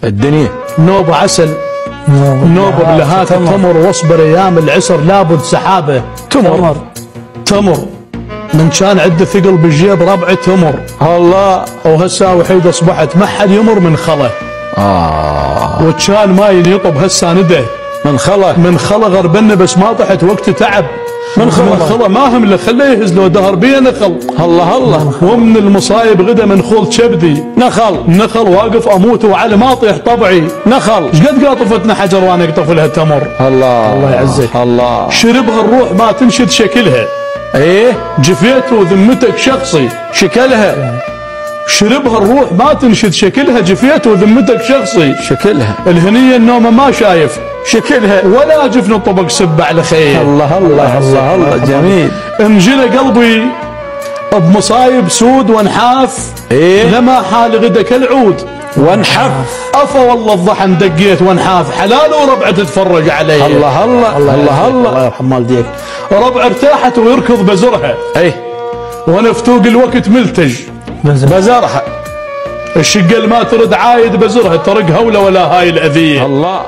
الدنيا نوب عسل، نوب بلهات التمر، واصبر ايام العسر لابد سحابه. تمر من كان عنده ثقل بالجيب ربع تمر. الله. وهسه وحيد اصبحت ما حد يمر من خله. وكان ماي يطب هسه نده من خله غربنا، بس ما طحت وقت تعب من خله ما هم له خليه يهز له دهر بيه نخل. الله. ومن المصايب غدا من خول كبدي نخل واقف اموت وعلى ما اطيح طبعي نخل. ايش قد قاطفتنا حجر وانا اقطف لها تمر. الله يعزك. الله. شربها الروح ما تنشد شكلها. ايه جفيت وذمتك شخصي شكلها. شربها الروح ما تنشد شكلها، جفيت وذمتك شخصي شكلها. الهنية النومة ما شايف شكلها، ولا جفن الطبق سبع على خير. الله جميل. انجلى قلبي بمصايب سود وانحاف. لما حال غدا كالعود وانحف. افا والله الضحن دقيت وانحاف، حلال وربعه تتفرج علي. الله يرحم والديك. ربع ارتاحت ويركض بزرها. وانا فتوق الوقت ملتج بزرها. الشقل ما ترد عايد بزرها، ترق هوله ولا هاي الاذيه. الله.